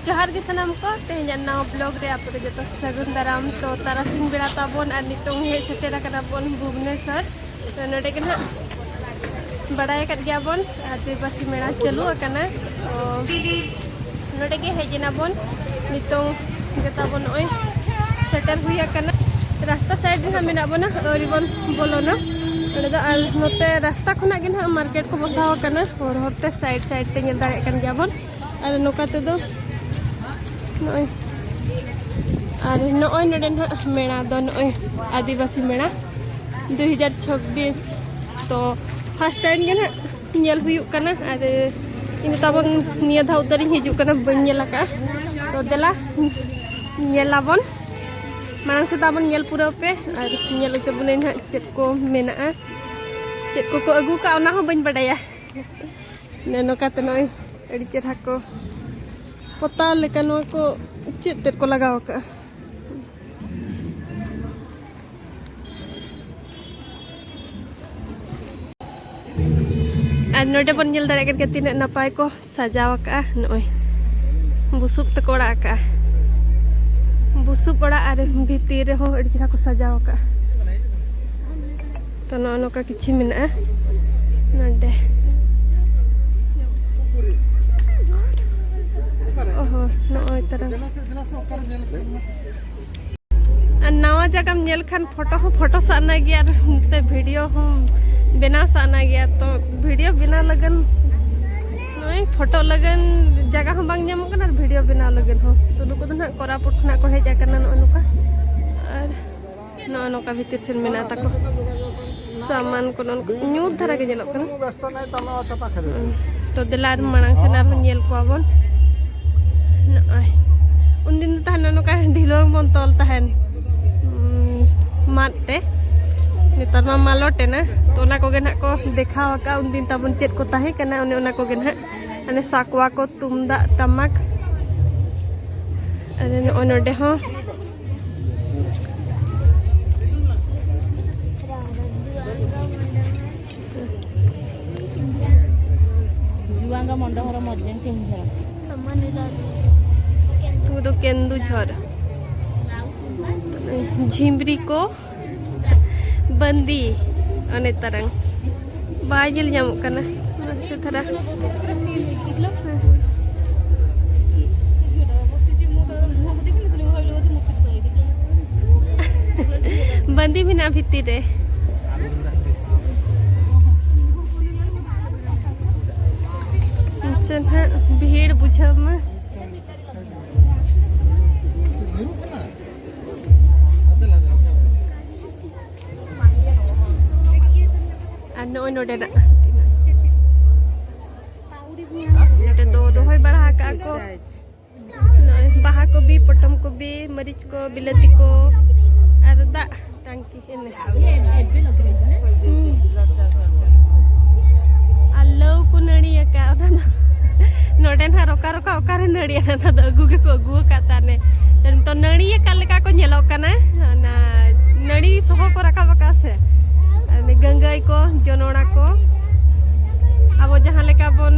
जोहार के सनाम को तेज नवा ब्लॉग रे आपरे जो सगुन दाराम तो तारासिंग बेड़ा ताबन और नितों हे सेटेरा कना बन भुवनेश्वर तो नोडे के ना बड़ाय कर गया बन आदिवासी मेला चालू अकना नोडे के हेजना बन नितों जता बन ओय सेटर हुई अकना रास्ता साइड में मेना बना और बन बोलोना नोते रास्ता खुना के ना मार्केट को बसाव अकना और होते साइड साइड ते नेल दाड़े कन गया बन और नोकाते दो और नॉय नोडे ना मेला दो नॉय आदिवासी मेला 2026 तो फर्स्ट टाइम के ना नेल हुई कना और इन तबन निया धाव तरी हिजु कना बन नेल का तो देला नेलाबन मांग से ताबन नेल पूरा पे और नेल चबने ना चेक को मेना चेक को अगु का ओना हो बन बडाया नेनो काते नॉय अड़ी चेहरा को पता लेकिन को चेत को लगाव का और नोडे बन नेल दाड़े के तीन नपाय को सजाव का नॉय बुसुब तक ओड़ा का बुसुब ओड़ा और भीतर रे हो अड़ी चेहरा को सजाव का तो नो का किछि मेना नोडे ओहो नॉय तरह नवा जगह नेल खान फोटो साना गया ते वीडियो हम बिना साना गया तो वीडियो बिना लगन नॉय फोटो लगन जगह हम बांग जामो कना वीडियो बिना लगन हो तो नुको तो ना कोरापुट खना को हेजा कना नुका और नुका भीतर से मेना तको सामान को न्यू धरा के जेलो कना तो दिलार मांग से ना नेल को बन उन दिन तहन नुका ढिलो मन तोल तहन माते नितर मा मालोटे ना तो ना को गेना को देखाव का उन दिन तबन चेत को ताहे कना उन को गेना अने साकवा को तुमदा टमक अरे नोडे हो जुआंगा मंडा हर मध्यम के झर सम्मान तो केंदू झर झिमरी को बंदी अने तरंग बाजल जामो कना से थरा बंदी भी ना भीतर रे भीड़ बुझब में नोय नोडे ना नोडे दो होय बढ़ा का को बाहा को भी पटम को भी मरीच को बिलाती को और दा टांकी एने आलो को नड़िया का नोडे ना रोका रोका ओकारे नड़िया ना द अगु के को अगु काता ने तो नड़िया का लेका को नेलो कना ना नड़ी सोहो को रखा बका से गंगाई को जनोड़ा को अब जहाँ लेका बन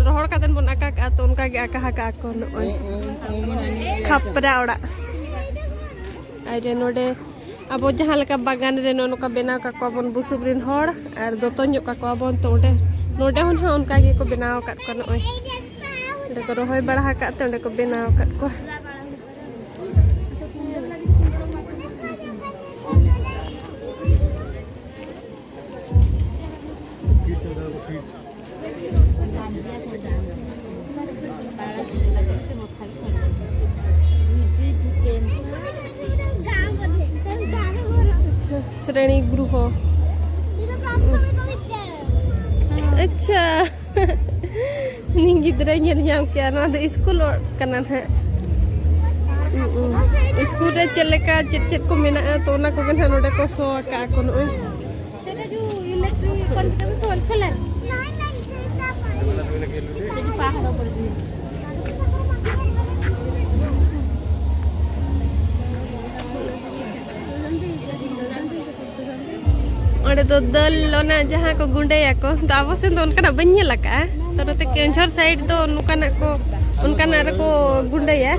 रोहड़ कातन बन आका का तो उनका के आका का को नोय खपरा ओड़ा आरे नोडे अब जहाँ लेका बागान रे नोका बेनाव का को बन बुसुब रिन होड़ और दोतों का को बन तो नोडे हन उनका के को बेनाव का को नोय नोडे को रोहय बढ़ा का तो नोडे को बेनाव का को श्रेणी गृह अच्छा गिद्रा नाम क्या ना स्कूल कना है स्कूल रे चलेका चेट को मेना तो ना को गन नोडे को सो का को नो सेटा जो इलेक्ट्रिक कंप्यूटर सोल चले नहीं पहाड़ पर और तो दल ना जहाँ को गुंडे को तो अब से तो उनका बन लगा तो नते केंझर साइड तो नुकाना को उनका नारे को गुंडा या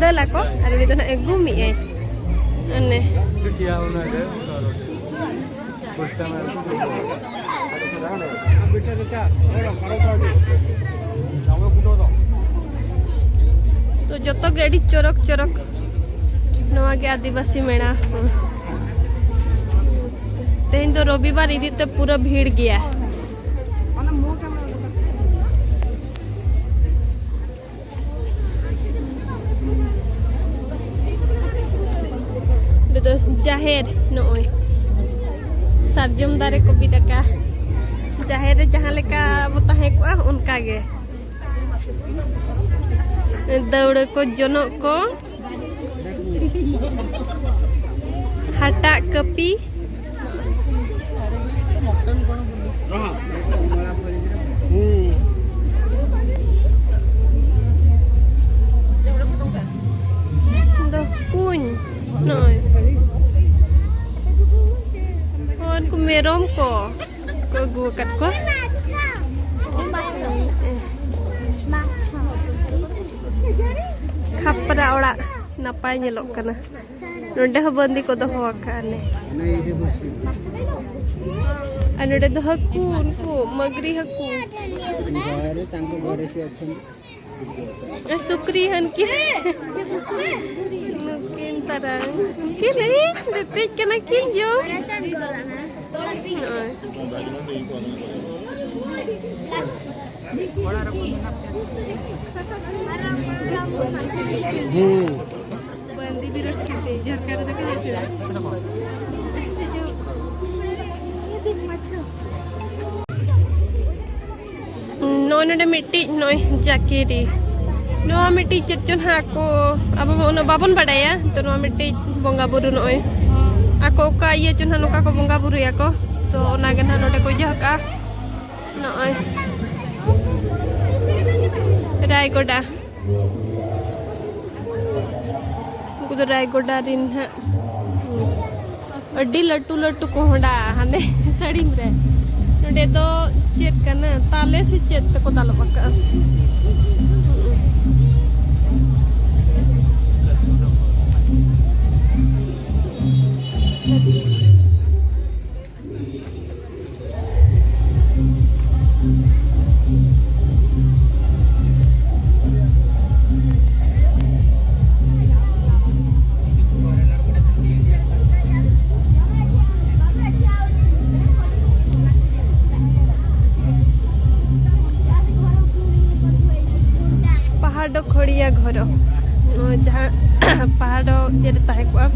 दला को अरे भी तो ना गुमी है अन्य तो जो तो गाड़ी चोरक चोरक नवा के आदिवासी मेला तेन तो रविवार इदी तो पूरा भीड़ गया तो जाहेर नोय सार्जम दारे को भी रखा जाहेर जहाँ लेका वो तहे को उनका गे दौड़ को जोनो को हटा कपी कुन नोय और को मेरोम को गुकत को खपरा ओड़ा नपाय ñelok kana nonde ho bandi ko doho akane anode do hakku unku magri hakku gare tanko gare se achan sukri han ki nukin tarang kile detik kana kin jo बंदी भी रखी थी झरकार तक ऐसे जो ये देख मच्छर नोने मिट्टी नोय जाकेरी नो मिट्टी चचन हा को अब नो बाबन बडाया तो नो मिट्टी बोंगा बुरु नोय आको का ये चन हा नोका को बोंगा बुरु या को तो ओनागे ना नोटे को जहका नोय रायगोडा कुछ रायगोडा रिन है अड्डी लट्टू लट्टू कोहड़ा हने सड़ी में नोडे तो चेक करना ताले से चेक को तालो पक्का खोड़िया घर जहाँ पहाड़ जेरे तहे को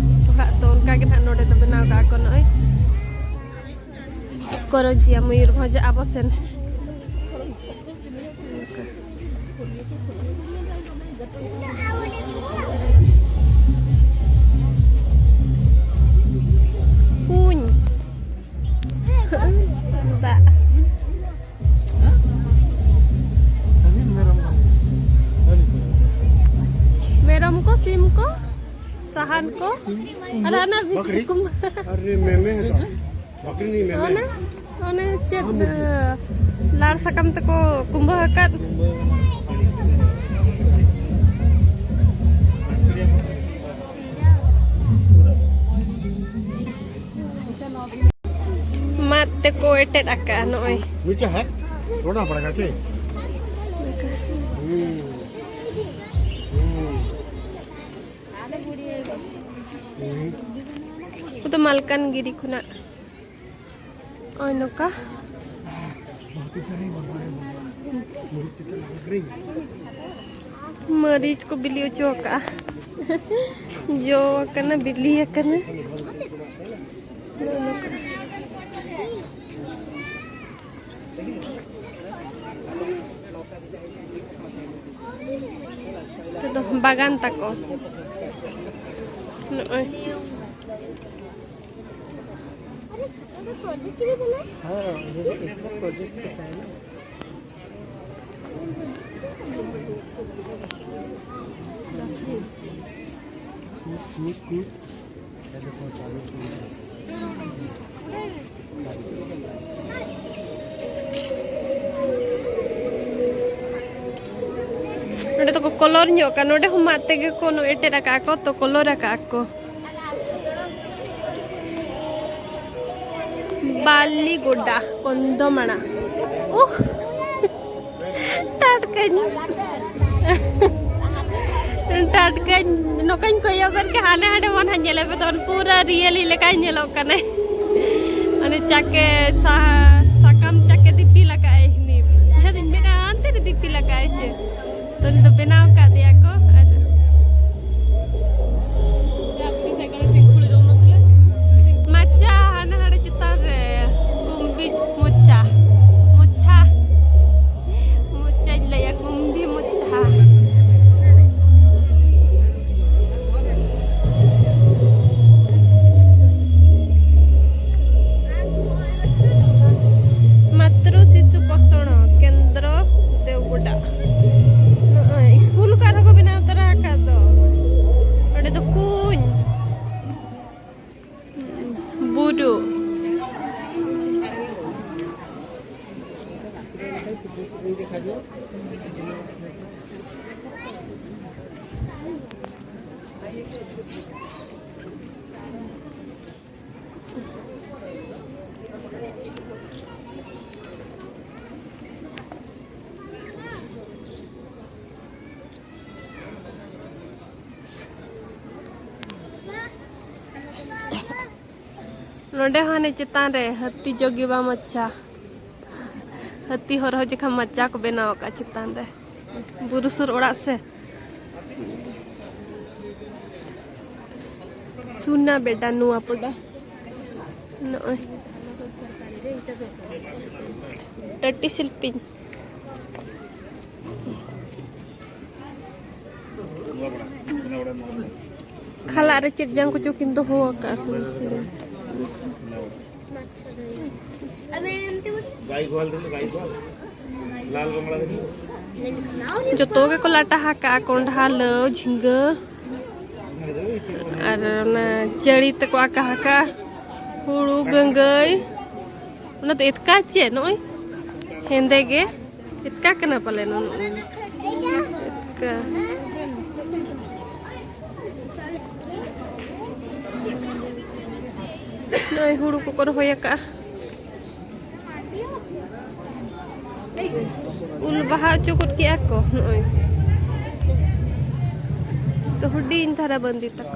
तो उनका के नोडे तो बनाव का को नय करो जिया मयूरभंज आबसेन कुन दा मेरम को सिम को सहान को अरे ना बकरी अरे मेमे है बकरी नहीं मेमे ओने चेक लार सकम तको कुंभ हकत मत को एटेड अका नोय नीचे है रोना पड़ेगा के तो मलकानगिरी खुना नौका मरीच को बिल्ली चौका जो करना बिल्ली है करना तो बागान तक प्रोजेक्ट भी बना हां इसका प्रोजेक्ट है नोडे तो कलर ᱧᱚᱜ का नोडे हम माते के कोनो एटे रका को तो कलर रका को बाली गोडा कंदमणा टाटका नोकन कोयो करके हाने हाने मन हंजेले पे तो पूरा रियली लेका हंजेलो कने अने चाके साकम चाके दिपी लगाए नि है दिन में आंते दिपी लगाए छे तो बनाव का दिया को मच्चा हाने हाने चिता रे कुंभी मुच्चा मुच्छा मुच्चा लया कुंभी मुच्छा मातृ शिशु पोषण केंद्र देवगुड़ा स्कूल का रखो बिना तरह का तो अरे तो कुन बुडू नोडे हाने चितान रे हत्ती जोगीबा मच्छा हत्ती हो रहा जखा मच्छा को बनाव का चितान रे बुरुसुर ओड़ा से सुना बेटा नुआ पड़ा नोय टट्टी शिल्पी खाला रे चिरजांग को जो किंतु हो का जो तो के को लाटा हाका कोंढा ल झिंग और ना चड़ी तक आका हाका हुड़ू गंगई उना तो इतका चे नोय हेंदे गे इतका कना पले नो इतका नोय हुड़ू को कर होया का उल बाहा चुकुट किया को नोय तो हुडी इन थारा बंदी तक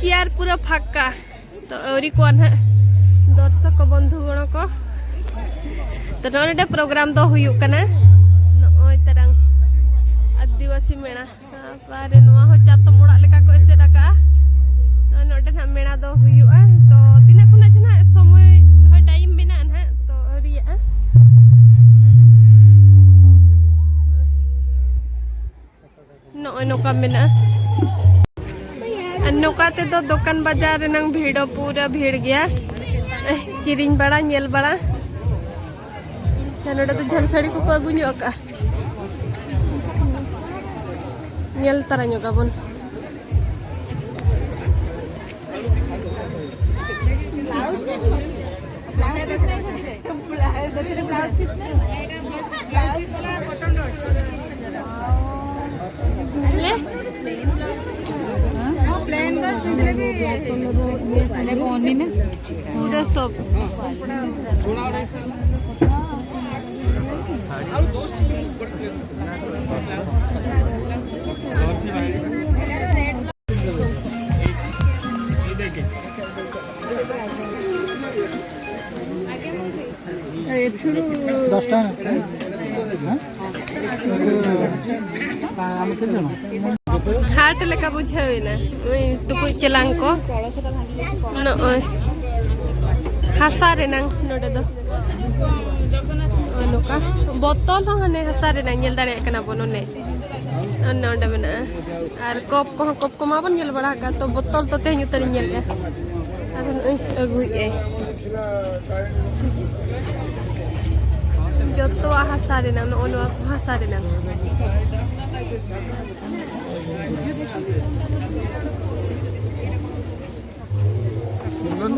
चेयर पूरा फाका तो औरी कोन है दर्शक बंधुगण को तो नोडे प्रोग्राम दो हुयु कना नोय तरंग आदिवासी मेला पारे नोआ हो चातो मोड़ा लेका को एसे रका नोडे ना मेला दो हुयुआ तो तिना कुना जना समय हो टाइम बिना ना तो औरिया नोय नोका मेना नोका ते तो दुकान बाजार नंग भीड़ पूरा भीड़ गया किरिंग बड़ा नेल बड़ा नोडे तो झलसड़ी को अगु का नेल तरह ᱧᱚᱜᱟ बन पूरा सब हाट लेका बुझे ना टुकुई चलांग को नोय हासा रे नंग नोडे दो नोका बोतल हो हने हासा रे नंग नेल दाड़े कना बनने नोडे बना आर कप को मा बन नेल बड़ा का तो बोतल तो तेहन उतर नेल ए आर अगुई ए जतो हासा रे नंग नो हासा रे नंग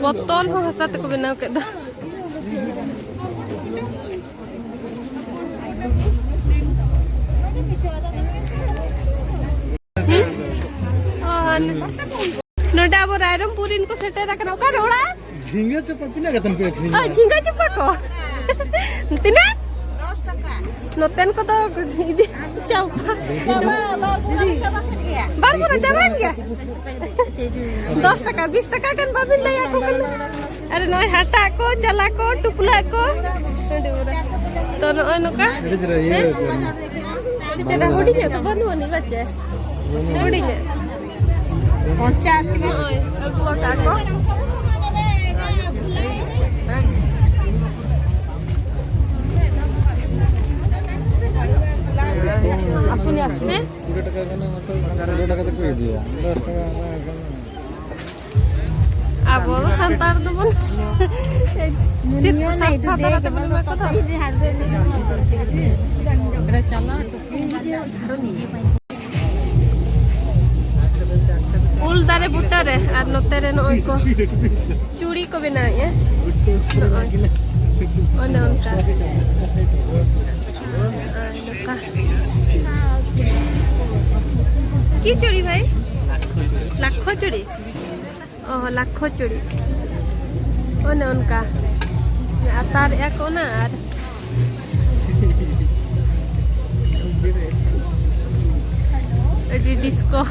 बोतल हो हासा तक बनाव के दा नोडे अब रायरमपुरिन को सेटर रखना का रोड़ा झींगे चपाती ना कतन पे अखरी झींगा चुपा को तिना 10 टका नोतेन को तो इदी चौपा बार बार जवान गया 10 टका 20 टका कन बाबिन ले को अरे नय हाटा को चला को टुपला को तो नय नका तेरा होडी के तो बनवनी बच्चे होडी के କଞ୍ଚା ଅଛି ବା अगुआ काको ଆସୁନି ଆସୁନି 20 टका का ना मतलब 20 टका तो कोई दिया 10 टका अब संतार तो बन सिर्फ साथा तरह तो बोले मैं कथा ଏଟା ଚାଲା ଟୋପି ଛାଡ ନିଏ ପାଇଁ उल दारे बुट्टा रे और नोते रे नोय को चूड़ी को बनाए हैं ओने उनका की चूड़ी भाई लाखो चूड़ी ओह लाखो चूड़ी ओने उनका तार एक ना और डिस्को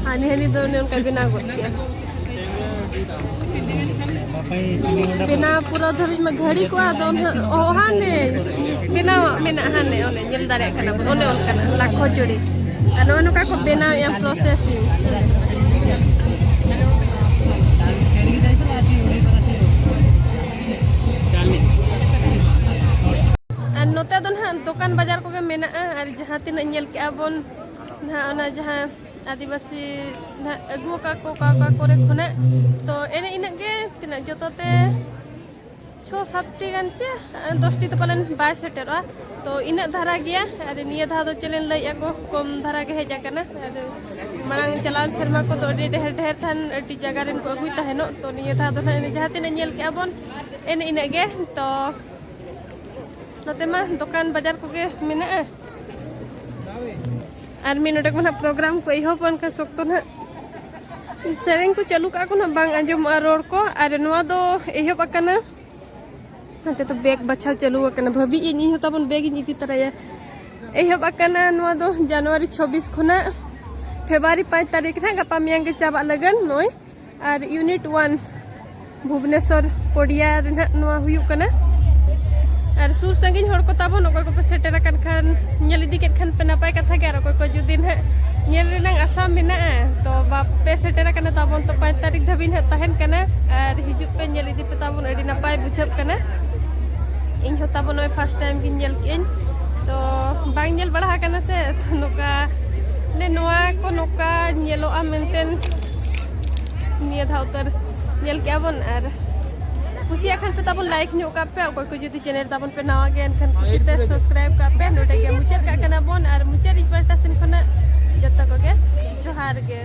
हानि हानि दोनों उनका बिना गोटिया बिना पूरा धरी में घड़ी को आदोन ओहाने बिना बिना हाने ओने जल दारे कना ओने उनका लाखो चूड़ी अनो नो का को बिना या प्रोसेसिंग नोते दोन दुकान बाजार को मेना और जहाँ तीन नेल के आबोन जहाँ आदिवासी अगुआ का करे खुने तो एने इना के तीना जतोते 6-7 गान चे 10 तो पालन बाय सेटेरा तो इना धारा गया अरे निया धा दो चलेन लई को कम धारा के हेजा कना मांग चलान शर्मा को तो ढेर ढेर थान अटी जगह रेन को अगुई तहेनो तो निया धा दो जहाँ तीन नेल के आबोन एने इना के तो नोते मा दुकान बाजार को के मेना और मी नोटे को प्रोग्राम को इहोपन कर सकतो ना सेरेंग को चालू का को ना बांग अंजम रोड को और नवा दो इहोप अकना नते तो बैग बचाव चालू अकना भाभी इनी हो तबन बैग इनी तरह इहोप अकना नवा दो जनवरी 26 खना फेब्रुआरी 5 तारीख ना गपा मियांग के चाबा लगन नय और यूनिट 1 भुवनेश्वर पोडिया रेना नवा हुयु कना और सुर संगिन हर को ताबन ओको को सेटर kan खान नेल इदी केट खान पे नापाय कथा के और को जुदिन है नेल रेना आशा मेना तो बापे सेटर कना ताबन तो 5 तारीख धबिन है तहन कना और हिजु पे नेल इदी पे ताबन अडी नापाय बुझब कना इन हो ताबन ओय फर्स्ट टाइम गिन नेल केन तो बांग नेल बड़ा कना से तो नोका ने नोआ को नोका नेलो आ मेंटेन निया धाउतर नेल के आबन और कुसिया खान पे ताबन लाइक न्यो का पे कोई जुदी चैनल ताबन पे नवा गेन खान कुसिते सब्सक्राइब का पे नोटे के मुचर का कना बोन और मुचर इस बल्टा सिन खना जत्ता को के जोहार के